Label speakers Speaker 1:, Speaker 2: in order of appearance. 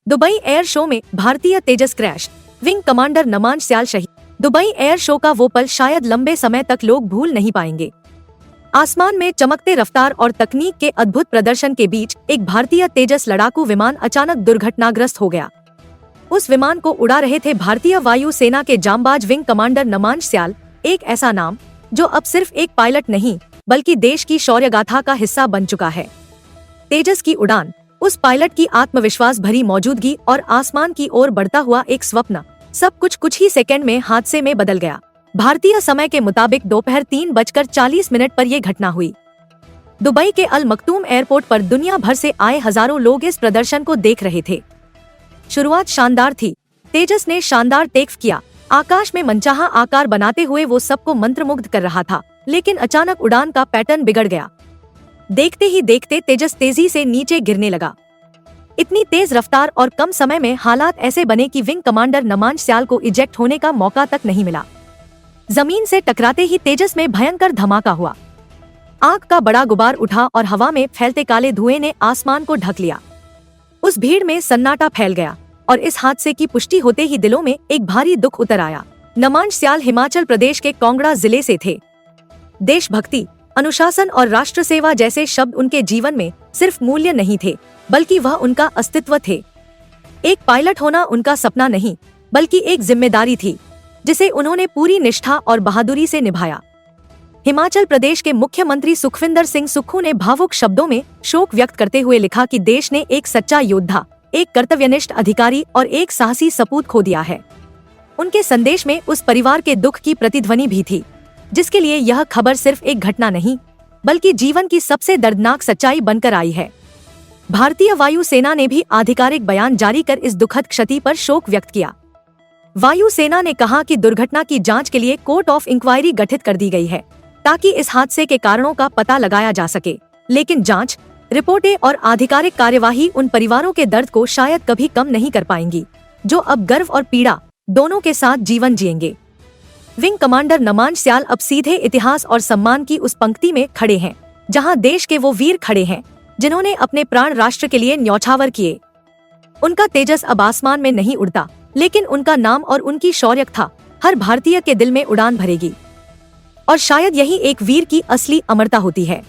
Speaker 1: Dubai air show में भारतीय तेजस crash, wing commander नमान स्याल शहीद। दुबई एयर शो का वो पल शायद लंबे समय तक लोग भूल नहीं पाएंगे। आसमान में चमकते रफ्तार और तकनीक के अद्भुत प्रदर्शन के बीच एक भारतीय तेजस लड़ाकू विमान अचानक दुर्घटनाग्रस्त हो गया। उस विमान को उड़ा रहे थे भारतीय वायु सेना के जांबाज विंग कमांडर नमान स्याल, एक ऐसा नाम जो अब सिर्फ एक पायलट नहीं बल्कि देश की शौर्यगाथा का हिस्सा बन चुका है। तेजस की उड़ान, उस पायलट की आत्मविश्वास भरी मौजूदगी और आसमान की ओर बढ़ता हुआ एक स्वप्न, सब कुछ ही सेकंड में हादसे में बदल गया। भारतीय समय के मुताबिक दोपहर 3:40 पर यह घटना हुई। दुबई के अल मखतूम एयरपोर्ट पर दुनिया भर से आए हजारों लोग इस प्रदर्शन को देख रहे थे। शुरुआत शानदार थी। तेजस ने शानदार टेक किया, आकाश में मनचाहा आकार बनाते हुए वो सबको मंत्रमुग्ध कर रहा था। लेकिन अचानक उड़ान का पैटर्न बिगड़ गया। देखते ही देखते तेजस तेजी से नीचे गिरने लगा। इतनी तेज रफ्तार और कम समय में हालात ऐसे बने कि विंग कमांडर नमान स्याल को इजेक्ट होने का मौका तक नहीं मिला। जमीन से टकराते ही तेजस में भयंकर धमाका हुआ। आग का बड़ा गुबार उठा और हवा में फैलते काले धुएं ने आसमान को ढक लिया। उस भीड़ में सन्नाटा फैल गया और इस हादसे की पुष्टि होते ही दिलों में एक भारी दुख उतर आया। नमान स्याल हिमाचल प्रदेश के कांगड़ा जिले से थे। देशभक्ति, अनुशासन और राष्ट्र सेवा जैसे शब्द उनके जीवन में सिर्फ मूल्य नहीं थे बल्कि वह उनका अस्तित्व थे। एक पायलट होना उनका सपना नहीं बल्कि एक जिम्मेदारी थी जिसे उन्होंने पूरी निष्ठा और बहादुरी से निभाया। हिमाचल प्रदेश के मुख्यमंत्री सुखविंदर सिंह सुक्खू ने भावुक शब्दों में शोक व्यक्त करते हुए लिखा कि देश ने एक सच्चा योद्धा, एक कर्तव्यनिष्ठ अधिकारी और एक साहसी सपूत खो दिया है। उनके संदेश में उस परिवार के दुख की प्रतिध्वनि भी थी जिसके लिए यह खबर सिर्फ एक घटना नहीं बल्कि जीवन की सबसे दर्दनाक सच्चाई बनकर आई है। भारतीय वायु सेना ने भी आधिकारिक बयान जारी कर इस दुखद क्षति पर शोक व्यक्त किया। वायु सेना ने कहा कि दुर्घटना की जांच के लिए कोर्ट ऑफ इंक्वायरी गठित कर दी गई है ताकि इस हादसे के कारणों का पता लगाया जा सके। लेकिन जांच रिपोर्टें और आधिकारिक कार्यवाही उन परिवारों के दर्द को शायद कभी कम नहीं कर पाएंगी जो अब गर्व और पीड़ा दोनों के साथ जीवन जिएंगे। विंग कमांडर नमान स्याल अब सीधे इतिहास और सम्मान की उस पंक्ति में खड़े हैं जहां देश के वो वीर खड़े हैं जिन्होंने अपने प्राण राष्ट्र के लिए न्यौछावर किए। उनका तेजस अब आसमान में नहीं उड़ता लेकिन उनका नाम और उनकी शौर्यगाथा हर भारतीय के दिल में उड़ान भरेगी। और शायद यही एक वीर की असली अमरता होती है।